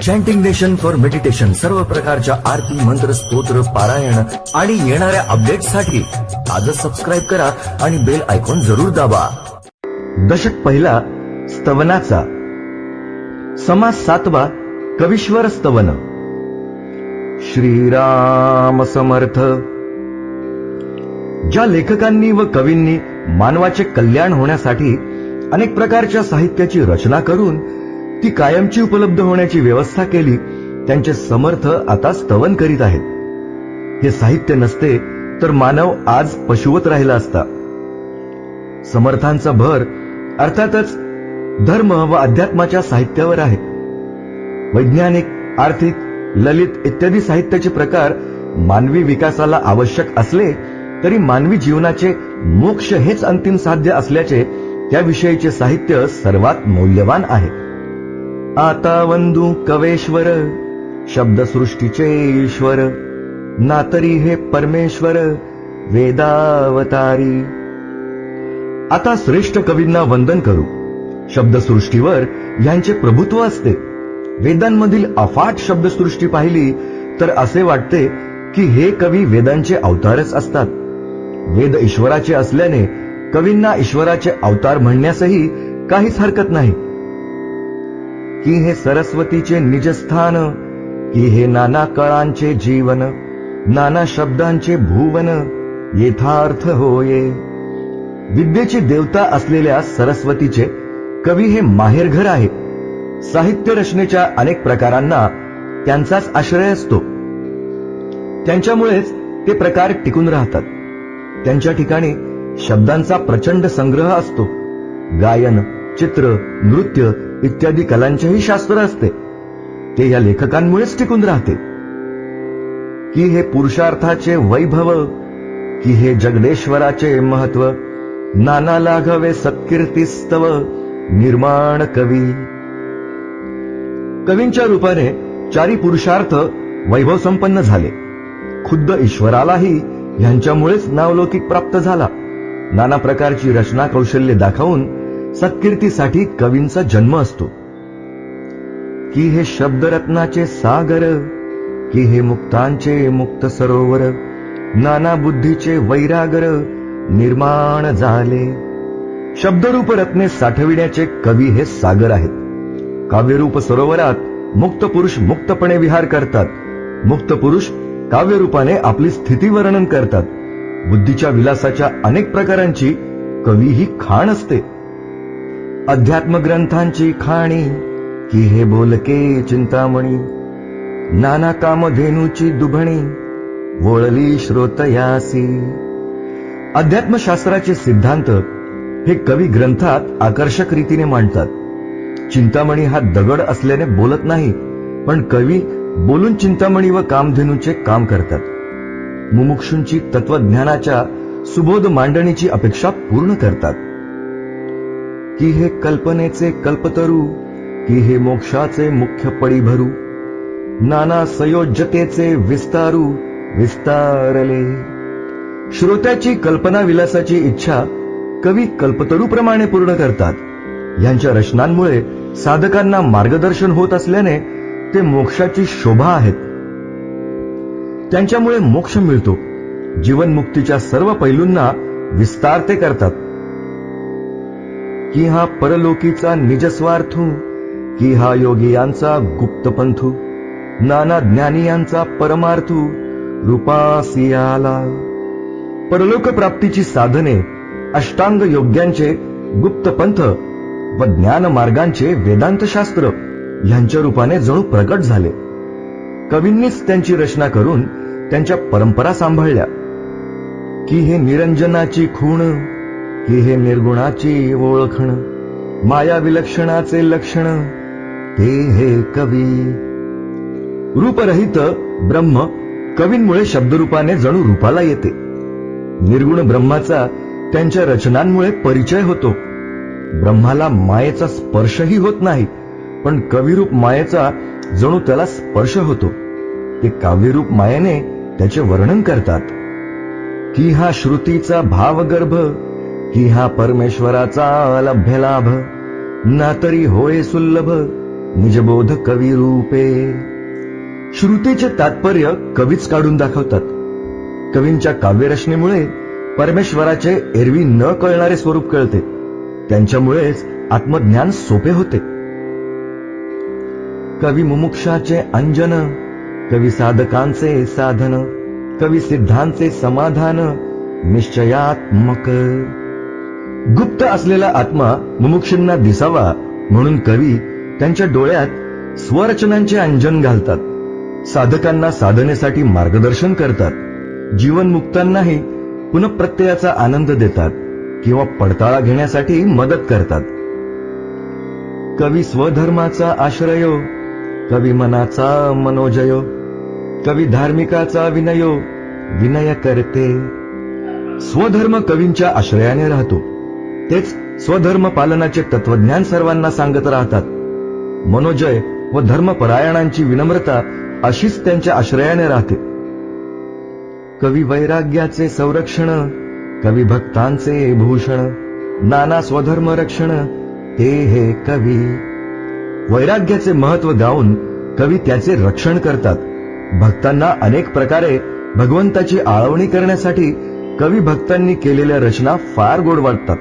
Chanting nation for meditation सर्व प्रकारच्या आरती, मंत्र, स्तोत्र, पारायण आणि येणाऱ्या अपडेट्ससाठी आजच सबस्क्राईब करा आणि बेल आयकॉन जरूर दाबा. दशक पहिला स्तवनाचा, समास 7वा कवीश्वर स्तवन. श्रीराम समर्थ. ज्या लेखकांनी व कवींनी मानवाचे कल्याण होण्यासाठी अनेक प्रकारच्या साहित्याची रचना करून ती कायमची उपलब्ध होण्याची व्यवस्था केली, त्यांचे समर्थ आता स्तवन करीत आहेत. हे साहित्य नसते तर मानव आज पशुवत राहिला असता. समर्थांचा भर अर्थातच धर्म व अध्यात्माच्या साहित्यावर आहे. वैज्ञानिक, आर्थिक, ललित इत्यादी साहित्याचे प्रकार मानवी विकासाला आवश्यक असले तरी मानवी जीवनाचे मोक्ष हेच अंतिम साध्य असल्याचे त्याविषयीचे साहित्य सर्वात मौल्यवान आहे. आता वंदू कवेश्वर, शब्दसृष्टीचे ईश्वर, नातरी हे परमेश्वर वेदावतारी. आता श्रेष्ठ कवींना वंदन करू. शब्दसृष्टीवर यांचे प्रभुत्व असते. वेदांमधील अफाट शब्दसृष्टी पाहिली तर असे वाटते की हे कवी वेदांचे अवतारच असतात. वेद ईश्वराचे असल्याने कवींना ईश्वराचे अवतार म्हणण्यासही काहीच हरकत नाही. की हे सरस्वतीचे निजस्थान, की हे नाना कळांचे जीवन, नाना शब्दांचे भुवन येथार्थ होये. विद्येची देवता असलेल्या सरस्वतीचे कवी हे माहेरघर आहे. साहित्य रचनेच्या अनेक प्रकारांना त्यांचाच आश्रय असतो. त्यांच्यामुळेच ते प्रकार टिकून राहतात. त्यांच्या ठिकाणी शब्दांचा प्रचंड संग्रह असतो. गायन, चित्र, नृत्य इत्यादी कलांचेही शास्त्र असते. ते या लेखकांमुळेच टिकून राहते. की हे पुरुषार्थाचे वैभव, की हे जगदेश्वराचे महत्व, नाना लाघवे सत्कीर्तीस्तव निर्माण कवी. कवींच्या रूपाने चारी पुरुषार्थ वैभव संपन्न झाले. खुद्द ईश्वरालाही ह्यांच्यामुळेच नावलौकिक प्राप्त झाला. नाना प्रकारची रचना कौशल्य दाखवून सत्कीर्तीसाठी कवींचा जन्म असतो. की हे शब्दरत्नाचे सागर, की हे मुक्तांचे मुक्त सरोवर, नाना बुद्धीचे वैरागर निर्माण झाले. शब्दरूप रत्ने साठविण्याचे कवी हे सागर आहेत. काव्यरूप सरोवरात मुक्त पुरुष मुक्तपणे विहार करतात. मुक्त पुरुष काव्यरूपाने आपली स्थिती वर्णन करतात. बुद्धीच्या विलासाच्या अनेक प्रकारांची कवी ही खाण असते. अध्यात्म ग्रंथांची खाणी, की हे बोलके चिंतामणी, नाना कामधेनूची दुभणी वोळली श्रोतयासी. अध्यात्मशास्त्राचे सिद्धांत हे कवी ग्रंथात आकर्षक रीतीने मांडतात. चिंतामणी हा दगड असल्याने बोलत नाही, पण कवी बोलून चिंतामणी व कामधेनूचे काम करतात. मुमुक्षूंची तत्वज्ञानाच्या सुबोध मांडणीची अपेक्षा पूर्ण करतात. की हे कल्पनेचे कल्पतरू, की हे मोक्षाचे मुख्य पडी भरू, नाना संयोज्यतेचे विस्तारू विस्तारले. श्रोत्याची कल्पना विलासाची इच्छा कवी कल्पतरूप्रमाणे पूर्ण करतात. यांच्या रचनांमुळे साधकांना मार्गदर्शन होत असल्याने ते मोक्षाची शोभा आहेत. त्यांच्यामुळे मोक्ष मिळतो. जीवनमुक्तीच्या सर्व पैलूंना विस्तार ते करतात. की हा परलोकीचा निजस्वार्थू, की हा योगियांचा गुप्तपंथू, नाना ज्ञानियांचा परमार्थू रूपासी आला. परलोक प्राप्तीची साधने अष्टांग योग्यांचे गुप्तपंथ व ज्ञान मार्गांचे वेदांत शास्त्र ह्यांच्या रूपाने जणू प्रकट झाले. कवींनीच त्यांची रचना करून त्यांच्या परंपरा सांभाळल्या. की हे निरंजनाची खूण, की हे निर्गुणाची ओळखण, माया विलक्षणाचे लक्षण ते हे कवी. रूपरहित ब्रह्म कवींमुळे शब्दरूपाने जणू रूपाला येते. निर्गुण ब्रह्माचा त्यांच्या रचनांमुळे परिचय होतो. ब्रह्माला मायेचा स्पर्शही होत नाही, पण कविरूप मायेचा जणू त्याला स्पर्श होतो. ते काव्यरूप मायेने त्याचे वर्णन करतात. की हा श्रुतीचा भावगर्भ, की हा परमेश्वराचा लभ्य लाभ, ना तरी होय सुलभ निजबोध कवी रूपे. श्रुतीचे तात्पर्य कवीच काढून दाखवतात. कवींच्या काव्यरचनेमुळे परमेश्वराचे एरवी न कळणारे स्वरूप कळते. त्यांच्यामुळेच आत्मज्ञान सोपे होते. कवी मुमुक्षाचे अंजन, कवी साधकांचे साधन, कवी सिद्धांचे समाधान, निश्चयात्मक. गुप्त असलेला आत्मा मुमुक्षूंना दिसावा म्हणून कवी त्यांच्या डोळ्यात स्वरचनांचे अंजन घालतात. साधकांना साधनेसाठी मार्गदर्शन करतात. जीवनमुक्तांनाही पुनःप्रत्ययाचा आनंद देतात किंवा पडताळा घेण्यासाठी मदत करतात. कवी स्वधर्माचा आश्रयो, कवी मनाचा मनोजयो, कवी धार्मिकाचा विनयो, विनय करते. स्वधर्म कवींच्या आश्रयाने राहतो. तेच स्वधर्म पालनाचे तत्वज्ञान सर्वांना सांगत राहतात. मनोजय व धर्मपरायणांची विनम्रता अशीच त्यांच्या आश्रयाने राहते. कवी वैराग्याचे संरक्षण, कवी भक्तांचे भूषण, नाना स्वधर्म रक्षण, ते हे कवी. वैराग्याचे महत्व गाऊन कवी त्याचे रक्षण करतात. भक्तांना अनेक प्रकारे भगवंताची आळवणी करण्यासाठी कवी भक्तांनी केलेल्या रचना फार गोड वाटतात.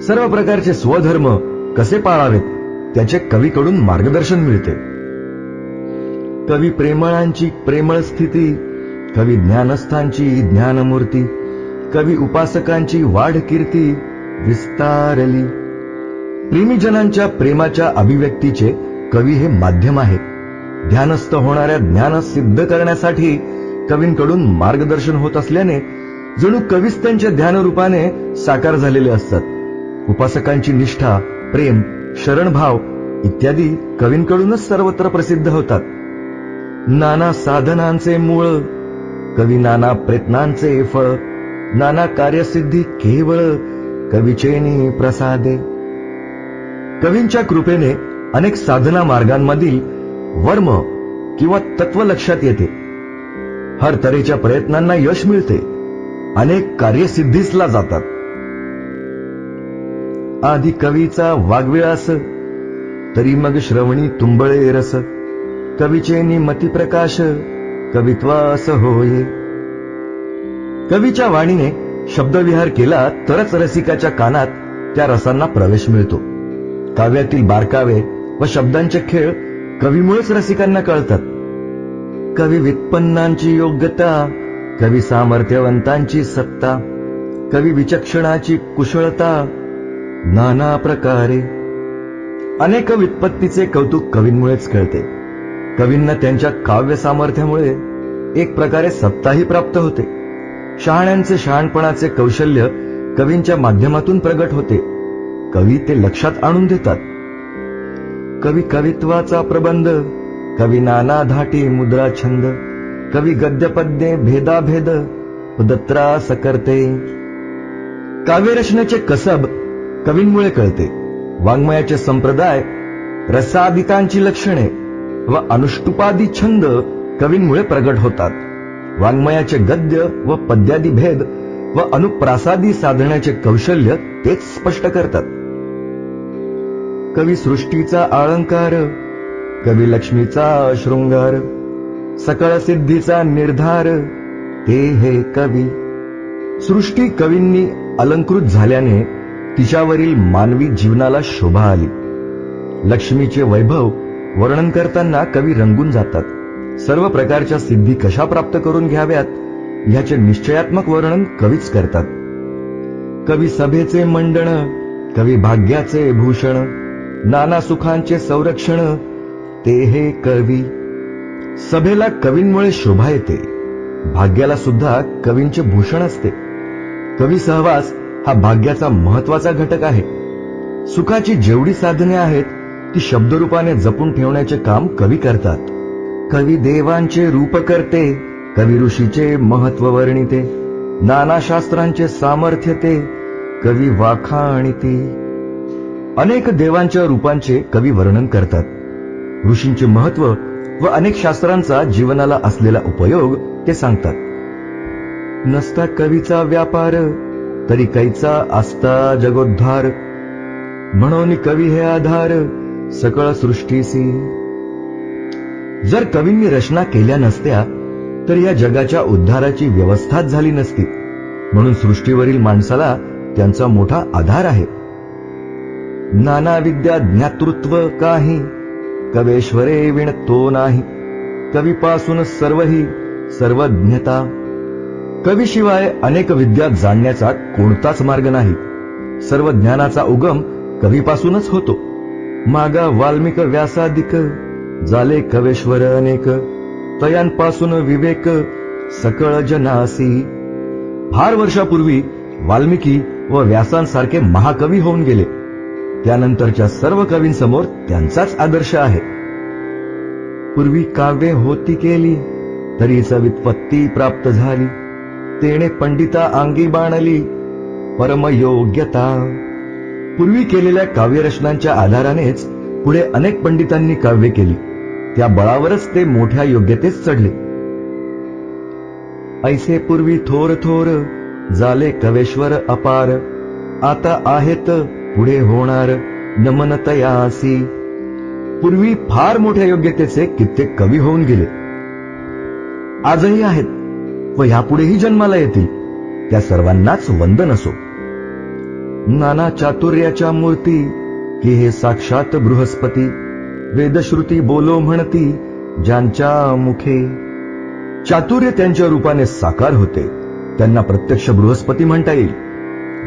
सर्व प्रकारचे स्वधर्म कसे पाळावेत त्याचे कवीकडून मार्गदर्शन मिळते. कवी प्रेमळांची प्रेमळ स्थिती, कवी ज्ञानस्थांची ज्ञानमूर्ती, कवी उपासकांची वाढ कीर्ती विस्तारली. प्रेमीजनांच्या प्रेमाच्या अभिव्यक्तीचे कवी हे माध्यम आहे. ध्यानस्थ होणाऱ्या ज्ञान सिद्ध करण्यासाठी कवींकडून मार्गदर्शन होत असल्याने जणू कवीच त्यांच्या ध्यानरूपाने साकार झालेले असतात. उपासकांची निष्ठा, प्रेम, शरणभाव इत्यादी कवींकडूनच सर्वत्र प्रसिद्ध होतात. नाना साधनांचे मूळ, कवी नाना प्रयत्नांचे फळ, नाना कार्यसिद्धी केवळ कवीचेनी प्रसादे. कवींच्या कृपेने अनेक साधना मार्गांमधील वर्म किंवा तत्व लक्षात येते. हर तऱ्हेच्या प्रयत्नांना यश मिळते. अनेक कार्यसिद्धीसला जातात. आधी कवीचा वाग्विळास, तरी मग श्रवणी तुंबळे रस, कवीचे मतिप्रकाश, कवित्वास होये. कवीच्या वाणीने शब्दविहार केला तरच रसिकाच्या कानात त्या रसांना प्रवेश मिळतो. काव्यातील बारकावे व शब्दांचे खेळ कवीमुळेच रसिकांना कळतात. कवी व्युत्पन्नांची योग्यता, कवी सामर्थ्यवंतांची सत्ता, कवी विचक्षणाची कुशलता नाना प्रकारे. अनेक व्युत्पत्तीचे कौतुक कवींमुळेच कळते. कवींना त्यांच्या काव्य सामर्थ्यामुळे एक प्रकारे सत्ताही प्राप्त होते. शहाण्यांचे शहाणपणाचे कौशल्य कवींच्या माध्यमातून प्रगट होते. कवी ते लक्षात आणून देतात. कवी कवित्वाचा प्रबंध, कवी नाना धाटी मुद्रा छंद, कवी गद्यपद्ये भेदाभेद उदत्रास करते. काव्यरचनेचे कसब कवींमुळे कळते. वाङ्मयाचे संप्रदाय, रसादिकांची लक्षणे व अनुष्टुपादी छंद कवींमुळे प्रगट होतात. वाङ्मयाचे गद्य व पद्यादी भेद व अनुप्रासादी साधण्याचे कौशल्य तेच स्पष्ट करतात. कवी सृष्टीचा अलंकार, कवी लक्ष्मीचा शृंगार, सकळ सिद्धीचा निर्धार, ते हे कवी. सृष्टी कवींनी अलंकृत झाल्याने तिच्यावरील मानवी जीवनाला शोभा आली. लक्ष्मीचे वैभव वर्णन करताना कवी रंगून जातात. सर्व प्रकारच्या सिद्धी कशा प्राप्त करून घ्याव्यात ह्याचे निश्चयात्मक वर्णन कवीच करतात. कवी सभेचे मंडण, कवी भाग्याचे भूषण, नाना सुखांचे संरक्षण, ते हे कवी. सभेला कवींमुळे शोभा येते. भाग्याला सुद्धा कवींचे भूषण असते. कवी सहवास हा भाग्याचा महत्वाचा घटक आहे. सुखाची जेवढी साधने आहेत ती शब्दरूपाने जपून ठेवण्याचे काम कवी करतात. कवी देवांचे रूप करते, कवी ऋषीचे महत्व वर्णिते, नाना शास्त्रांचे सामर्थ्य ते कवी वाखाणिते. अनेक देवांच्या रूपांचे कवी वर्णन करतात. ऋषींचे महत्व व अनेक शास्त्रांचा जीवनाला असलेला उपयोग ते सांगतात. नसता कवीचा व्यापार, तरी कैचा असता जगोद्धार, म्हणून कवी हे आधार, सकळ सृष्टीसी. जर कवींनी रचना केल्या नसत्या तर या जगाच्या उद्धाराची व्यवस्थाच झाली नसती. म्हणून सृष्टीवरील माणसाला त्यांचा मोठा आधार आहे. नाना विद्या ज्ञातृत्व काही, कवेश्वरे विण तो नाही. कवीपासून सर्वही सर्वज्ञता. कवीशिवाय अनेक विद्या जाणण्याचा कोणताच मार्ग नाही. सर्व ज्ञानाचा उगम कवीपासूनच होतो. मागा वाल्मिक व्यासादिक, झाले कवेश्वर अनेक. तयांपासून विवेक सकळ जनासी. फार वर्षापूर्वी वाल्मिकी व व्यासांसारखे महाकवी होऊन गेले. त्यानंतरच्या सर्व कवींसमोर त्यांचाच आदर्श आहे. पूर्वी काव्ये होती केली, तरीच व्युत्पत्ती प्राप्त झाली. तेणे पंडिता अंगी बाणली, परमयोग्यता. पूर्वी केलेल्या काव्यरचनांच्या आधारानेच पुढे अनेक पंडितांनी काव्य केली. त्या बळावरच ते मोठ्या योग्यतेत चढले. ऐसे पूर्वी थोर थोर, झाले कवेश्वर अपार. आता आहेत पुढे होणार, नमन तयासी. पूर्वी फार मोठ्या योग्यतेचे कित्येक कवी होऊन गेले, आजही आहेत व यापुढेही जन्माला येतील. त्या सर्वांनाच वंदन असो. नाना चातुर्याच्या मूर्ती, की हे साक्षात बृहस्पती. वेदश्रुती बोलो म्हणती, ज्यांच्या मुखे. चातुर्य त्यांच्या रूपाने साकार होते. त्यांना प्रत्यक्ष बृहस्पती म्हणता येईल.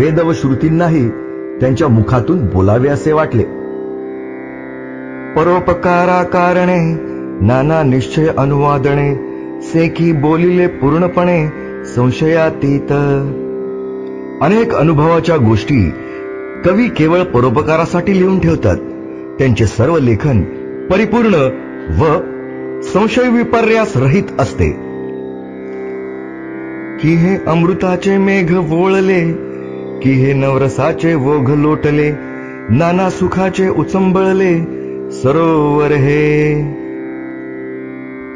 वेद व श्रुतींनाही त्यांच्या मुखातून बोलावे असे वाटले. परोपकारा कारणे, नाना निश्चय अनुवादणे. सेकी बोलिले पूर्णपणे, संशयातीत. अनेक अनुभवाच्या गोष्टी कवी केवळ परोपकारासाठी लिहून ठेवतात. त्यांचे सर्व लेखन परिपूर्ण व संशय विपर्यास रहित असते. की हे अमृताचे मेघ वोळले, की हे नवरसाचे ओघ लोटले. नाना सुखाचे उचंबळले, सरोवर हे.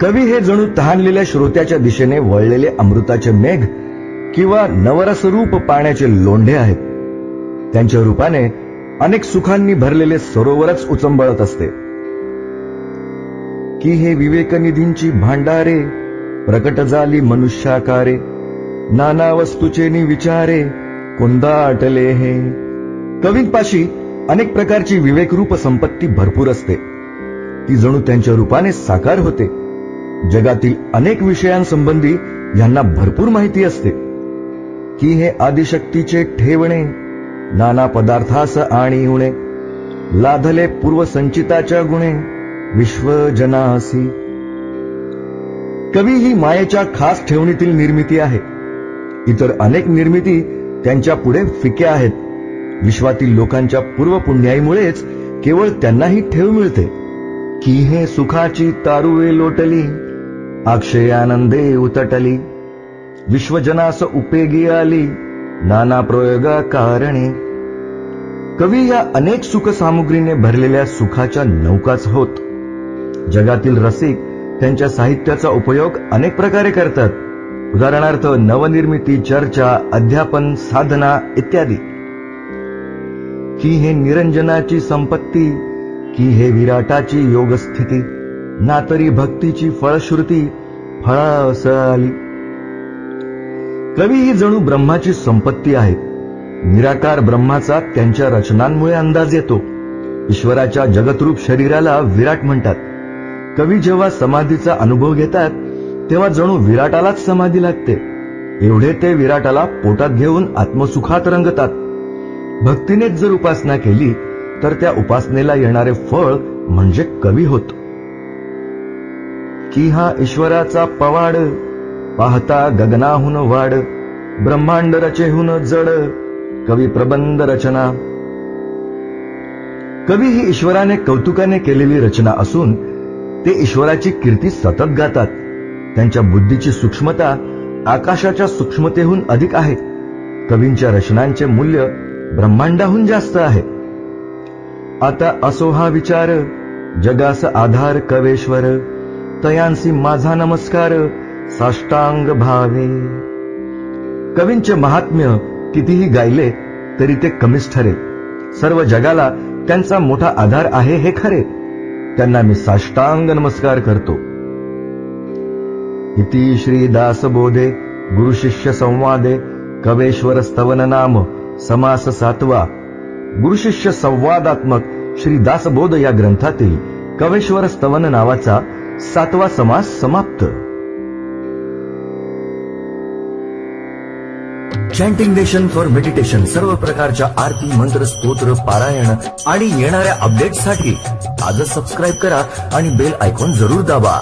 कवी हे जणू तहानलेल्या श्रोत्याच्या दिशेने वळलेले अमृताचे मेघ किंवा नवरस रूप पाण्याचे लोंढे आहेत. त्यांच्या रूपाने अनेक सुखांनी भरलेले सरोवरच उचंबळत असते. की हे विवेकनिधींची भांडारे, प्रकट झाली मनुष्याकारे. नाना वस्तूचे विचारे, कुंदाटले हे. कवींपाशी अनेक प्रकारची विवेकरूप संपत्ती भरपूर असते. ती जणू त्यांच्या रूपाने साकार होते. जगातील अनेक विषयांसंबंधी यांना भरपूर माहिती असते. की हे आदिशक्तीचे ठेवणे, नाना पदार्थास आणीवणे. लाधले पूर्वसंचिताच्या गुणे, विश्वजनासी. कवी ही मायेच्या खास ठेवणीतील निर्मिती आहे. इतर अनेक निर्मिती त्यांच्या पुढे फिक्या आहेत. विश्वातील लोकांच्या पूर्वपुण्याईमुळेच केवळ त्यांनाही ठेव मिळते. की हे सुखाची तारुवे लोटली, अक्षयानंदे उतटली. विश्वजनास उपेगी आली, नाना प्रयोगा कारणे. कवी या अनेक सुख सामुग्रीने भरलेल्या सुखाच्या नौकाच होत. जगातील रसिक त्यांच्या साहित्याचा उपयोग अनेक प्रकारे करतात. उदाहरणार्थ नवनिर्मिती, चर्चा, अध्यापन, साधना इत्यादी. की हे निरंजनाची संपत्ती, की हे विराटाची योगस्थिती. नातरी भक्तीची फळश्रुती, फळास आली. कवी ही जणू ब्रह्माची संपत्ती आहे. निराकार ब्रह्माचा त्यांच्या रचनांमुळे अंदाज येतो. ईश्वराच्या जगतरूप शरीराला विराट म्हणतात. कवी जेव्हा समाधीचा अनुभव घेतात तेव्हा जणू विराटालाच समाधी लागते. एवढे ते विराटाला पोटात घेऊन आत्मसुखात रंगतात. भक्तीनेच जर उपासना केली तर त्या उपासनेला येणारे फळ म्हणजे कवी होत. की हा ईश्वराचा पवाड, पाहता गगनाहून वाड. ब्रह्मांड रचेहून जड, कवी प्रबंध रचना. कवी ही ईश्वराने कौतुकाने केलेली रचना असून ते ईश्वराची कीर्ती सतत गातात. त्यांच्या बुद्धीची सूक्ष्मता आकाशाच्या सूक्ष्मतेहून अधिक आहे. कवींच्या रचनांचे मूल्य ब्रह्मांडाहून जास्त आहे. आता असो हा विचार, जगास आधार कवेश्वर. तयांसी माझा नमस्कार, साष्टांग भावे. कवींचे महात्म्य कितीही गायले तरी ते कमीच ठरेल. सर्व जगाला त्यांचा मोठा आधार आहे हे खरे. त्यांना मी साष्टांग नमस्कार करतो. इति श्री दासबोधे गुरु शिष्य संवादे कवेश्वर स्तवन नाम समास 7वा. गुरु शिष्य संवादात्मक श्री दासबोध या ग्रंथातील कवेश्वर स्तवन नावाचा 7वा समास समाप्त. चॅन्टिंग नेशन फॉर मेडिटेशन सर्व प्रकारच्या आरती, मंत्र, स्तोत्र, पारायण आणि येणाऱ्या अपडेट्ससाठी आजच सबस्क्राईब करा आणि बेल आयकॉन जरूर दाबा.